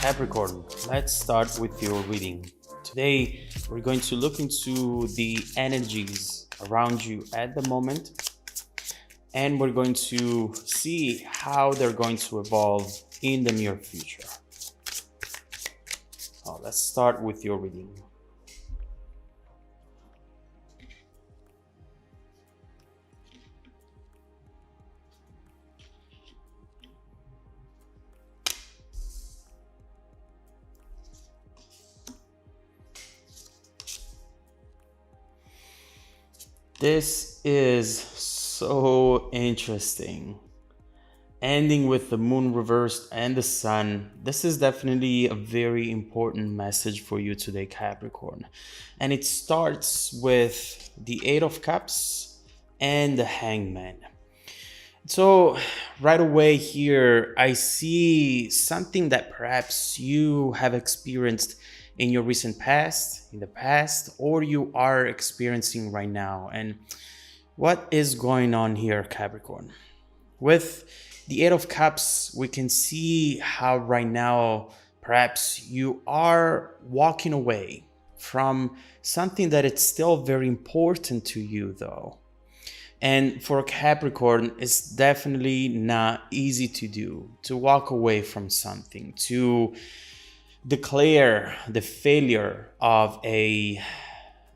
Capricorn, let's start with your reading. Today, we're going to look into the energies around you at the moment, and we're going to see how they're going to evolve in the near future. Let's start with your reading. This is so interesting. Ending with the moon reversed and the sun, this is definitely a very important message for you today, Capricorn. And it starts with the Eight of Cups and the Hangman. So right away here, I see something that perhaps you have experienced in your recent past, in the past, or you are experiencing right now. And what is going on here, Capricorn? With the Eight of Cups, we can see how right now perhaps you are walking away from something that it's still very important to you though. And for Capricorn, it's definitely not easy to do, to walk away from something, to declare the failure of a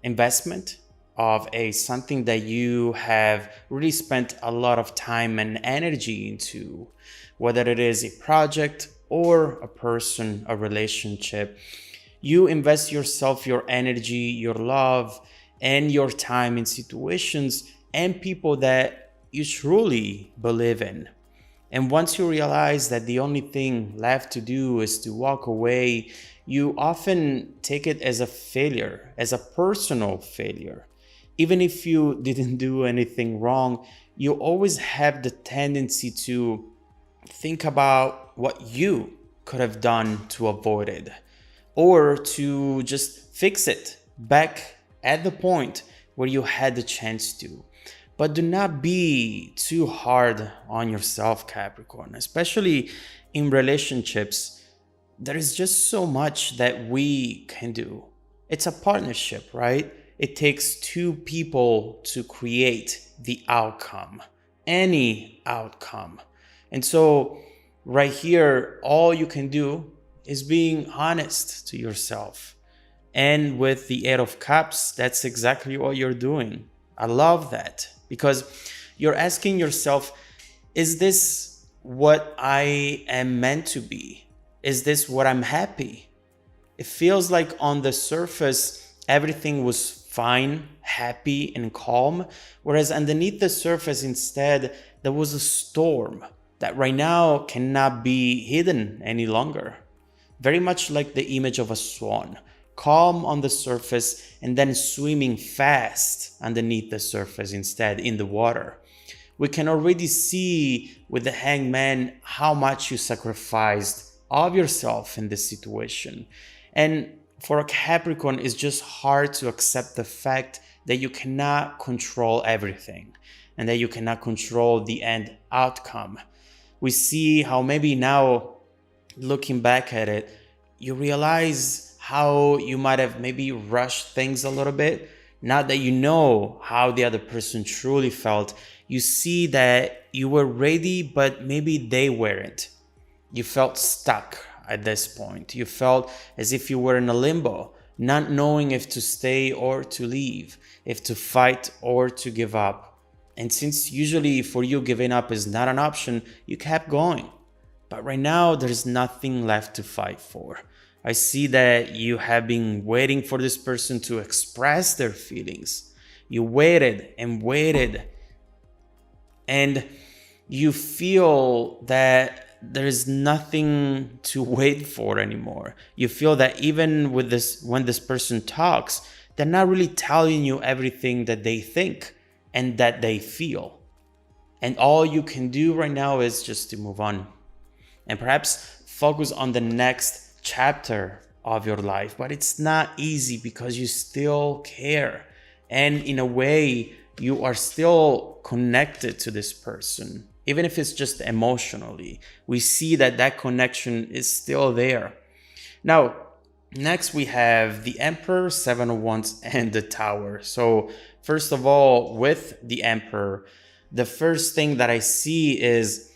investment, of a something that you have really spent a lot of time and energy into, whether it is a project or a person, a relationship. You invest yourself, your energy, your love, and your time in situations and people that you truly believe in. And once you realize that the only thing left to do is to walk away, you often take it as a failure, as a personal failure. Even if you didn't do anything wrong, you always have the tendency to think about what you could have done to avoid it, or to just fix it back at the point where you had the chance to. But do not be too hard on yourself, Capricorn, especially in relationships. There is just so much that we can do. It's a partnership, right? It takes two people to create the outcome, any outcome. And so right here, all you can do is being honest to yourself. And with the Eight of Cups, that's exactly what you're doing. I love that because you're asking yourself, is this what I am meant to be? Is this what I'm happy? It feels like on the surface, everything was fine, happy, and calm, whereas underneath the surface, instead, there was a storm that right now cannot be hidden any longer. Very much like the image of a swan, calm on the surface and then swimming fast underneath the surface instead in the water. We can already see with the Hangman how much you sacrificed of yourself in this situation. And for a Capricorn, it's just hard to accept the fact that you cannot control everything and that you cannot control the end outcome. We see how maybe now, looking back at it, you realize how you might have maybe rushed things a little bit. Now that you know how the other person truly felt, you see that you were ready, but maybe they weren't. You felt stuck at this point. You felt as if you were in a limbo, not knowing if to stay or to leave, if to fight or to give up. And since usually for you giving up is not an option, you kept going. But right now, there's nothing left to fight for. I see that you have been waiting for this person to express their feelings. You waited and waited, and you feel that there is nothing to wait for anymore. You feel that even with this, when this person talks, they're not really telling you everything that they think and that they feel. And all you can do right now is just to move on and perhaps focus on the next chapter of your life. But it's not easy because you still care. And in a way, you are still connected to this person. Even if it's just emotionally, we see that that connection is still there. Now, next we have the Emperor, Seven of Wands, and the Tower. So first of all, with the Emperor, the first thing that I see is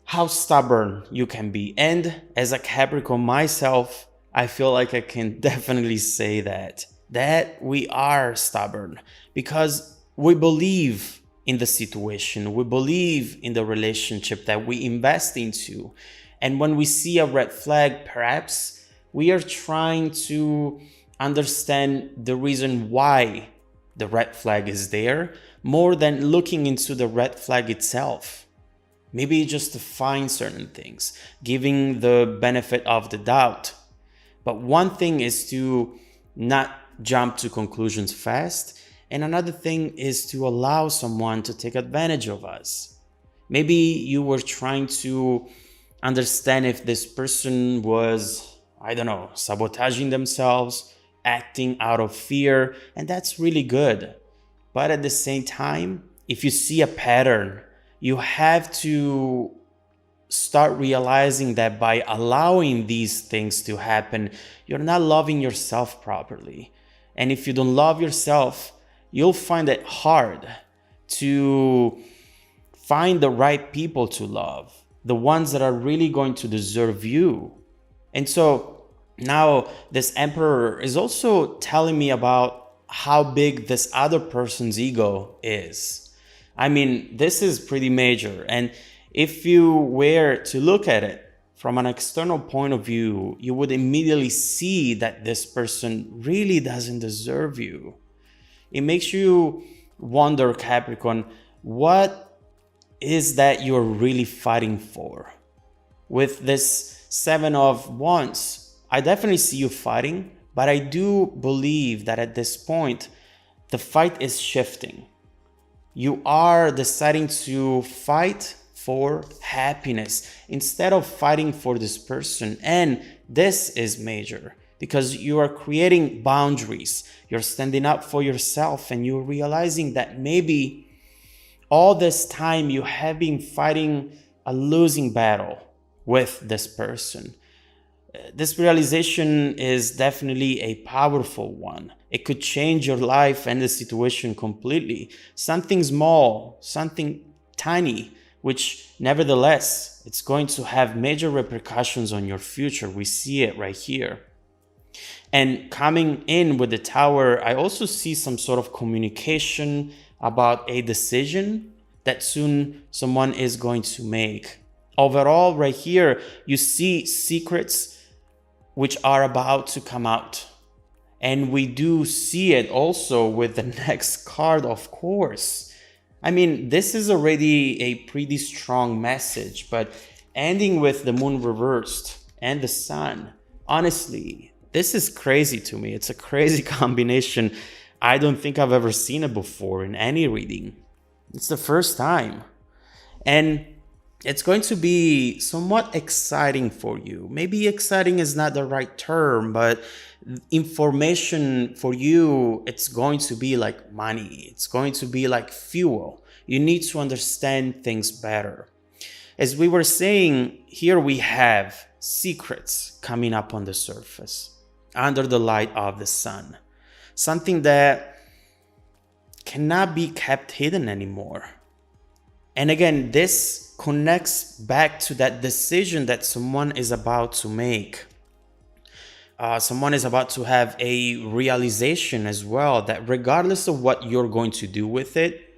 how stubborn you can be. And as a Capricorn myself, I feel like I can definitely say that we are stubborn because we believe in the situation, we believe in the relationship that we invest into. And when we see a red flag, perhaps we are trying to understand the reason why the red flag is there more than looking into the red flag itself. Maybe just to find certain things, giving the benefit of the doubt. But one thing is to not jump to conclusions fast, and another thing is to allow someone to take advantage of us. Maybe you were trying to understand if this person was, I don't know, sabotaging themselves, acting out of fear, and that's really good. But at the same time, if you see a pattern, you have to start realizing that by allowing these things to happen, you're not loving yourself properly. And if you don't love yourself, you'll find it hard to find the right people to love, the ones that are really going to deserve you. And so now this Emperor is also telling me about how big this other person's ego is. I mean, this is pretty major. And if you were to look at it from an external point of view, you would immediately see that this person really doesn't deserve you. It makes you wonder, Capricorn, what is that you're really fighting for? With this Seven of Wands, I definitely see you fighting, but I do believe that at this point, the fight is shifting. You are deciding to fight for happiness instead of fighting for this person. And this is major because you are creating boundaries. You're standing up for yourself and you're realizing that maybe all this time you have been fighting a losing battle with this person. This realization is definitely a powerful one. It could change your life and the situation completely. Something small, something tiny, which nevertheless, it's going to have major repercussions on your future. We see it right here. And coming in with the Tower, I also see some sort of communication about a decision that soon someone is going to make. Overall, right here, you see secrets which are about to come out. And we do see it also with the next card, of course. I mean, this is already a pretty strong message, but ending with the moon reversed and the sun, honestly, this is crazy to me. It's a crazy combination. I don't think I've ever seen it before in any reading. It's the first time. And it's going to be somewhat exciting for you. Maybe exciting is not the right term, but information for you, it's going to be like money. It's going to be like fuel. You need to understand things better. As we were saying, here we have secrets coming up on the surface, under the light of the sun. Something that cannot be kept hidden anymore. And again, this connects back to that decision that someone is about to make. Someone is about to have a realization as well that regardless of what you're going to do with it,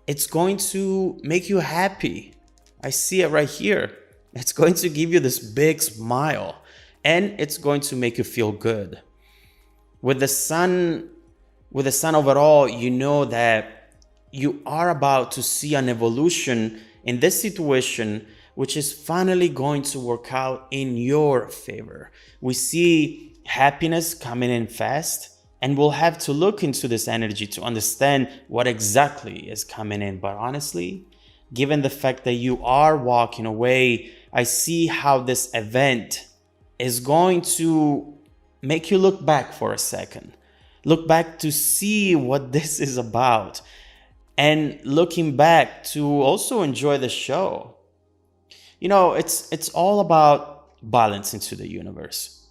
it's going to make you happy. I see it right here. It's going to give you this big smile and it's going to make you feel good. With the sun overall, you know that you are about to see an evolution in this situation, which is finally going to work out in your favor. We see happiness coming in fast, and we'll have to look into this energy to understand what exactly is coming in. But honestly, given the fact that you are walking away, I see how this event is going to make you look back for a second. Look back to see what this is about. And looking back to also enjoy the show. You know, it's all about balance into the universe.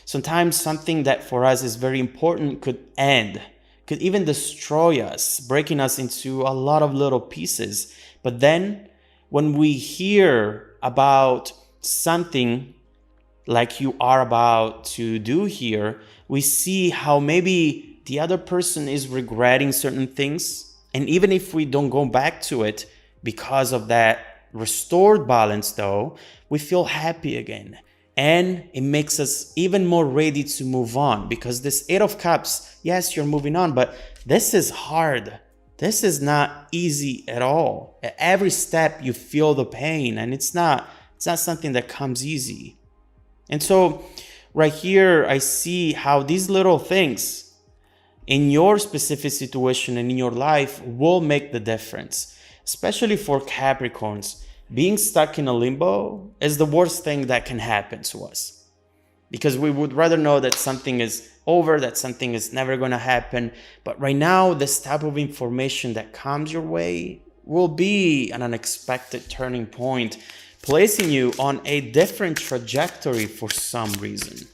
Sometimes something that for us is very important could end, could even destroy us, breaking us into a lot of little pieces. But then when we hear about something like you are about to do here, we see how maybe the other person is regretting certain things. And even if we don't go back to it because of that restored balance, though, we feel happy again. And it makes us even more ready to move on, because this Eight of Cups, yes, you're moving on, but this is hard. This is not easy at all. At every step you feel the pain, and it's not something that comes easy. And so right here, I see how these little things in your specific situation and in your life will make the difference, especially for Capricorns. Being stuck in a limbo is the worst thing that can happen to us, because we would rather know that something is over, that something is never going to happen. But right now, this type of information that comes your way will be an unexpected turning point, placing you on a different trajectory for some reason,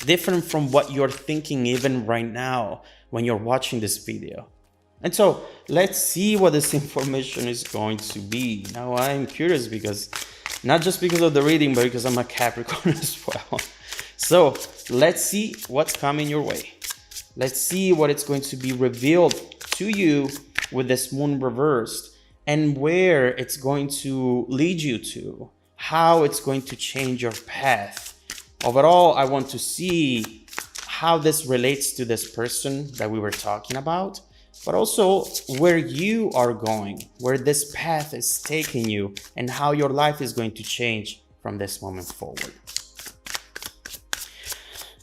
different from what you're thinking even right now when you're watching this video. And so let's see what this information is going to be. Now I'm curious, because not just because of the reading, but because I'm a Capricorn as well. So let's see what's coming your way. Let's see what it's going to be revealed to you with this moon reversed, and where it's going to lead you to, how it's going to change your path. Overall, I want to see how this relates to this person that we were talking about, but also where you are going, where this path is taking you, and how your life is going to change from this moment forward.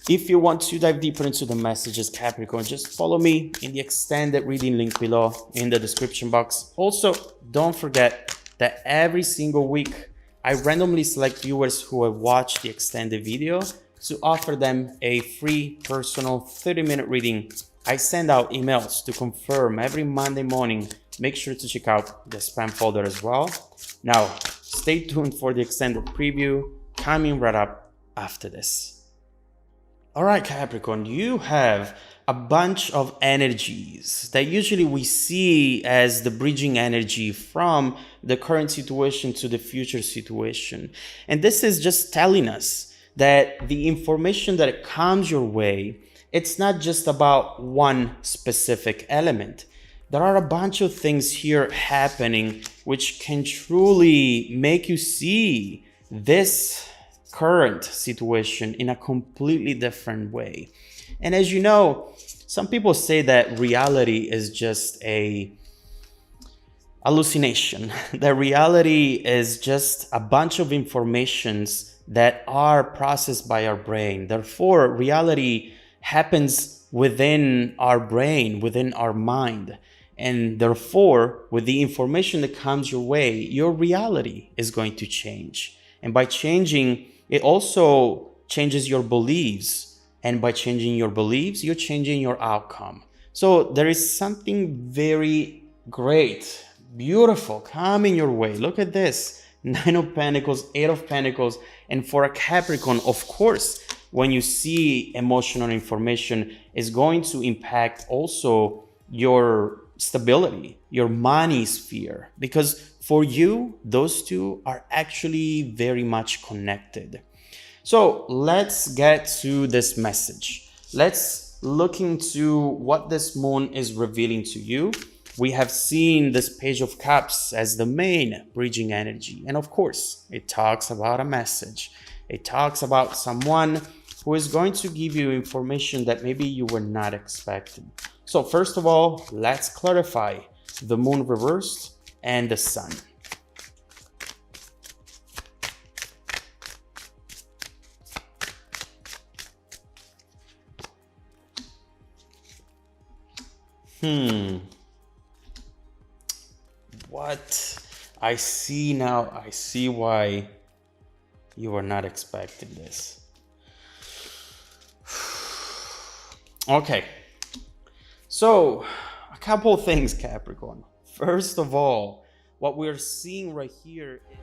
If you want to dive deeper into the messages, Capricorn, just follow me in the extended reading link below in the description box. Also, don't forget that every single week, I randomly select viewers who have watched the extended video to offer them a free personal 30-minute reading. I send out emails to confirm every Monday morning. Make sure to check out the spam folder as well. Now, stay tuned for the extended preview coming right up after this. All right, Capricorn, you have a bunch of energies that usually we see as the bridging energy from the current situation to the future situation. And this is just telling us that the information that comes your way, it's not just about one specific element. There are a bunch of things here happening which can truly make you see this current situation in a completely different way. And as you know, some people say that reality is just a hallucination. That reality is just a bunch of informations that are processed by our brain. Therefore, reality happens within our brain, within our mind. And therefore, with the information that comes your way, your reality is going to change. And by changing, it also changes your beliefs. And by changing your beliefs, you're changing your outcome. So there is something very great, beautiful coming your way. Look at this. 9 of Pentacles, 8 of Pentacles. And for a Capricorn, of course, when you see emotional information, is going to impact also your stability, your money sphere, because for you, those two are actually very much connected. So let's get to this message. Let's look into what this moon is revealing to you. We have seen this Page of Cups as the main bridging energy. And of course, it talks about a message. It talks about someone who is going to give you information that maybe you were not expecting. So first of all, let's clarify the moon reversed and the sun. What I see now, I see why you were not expecting this. Okay, so a couple things, Capricorn. First of all, what we're seeing right here is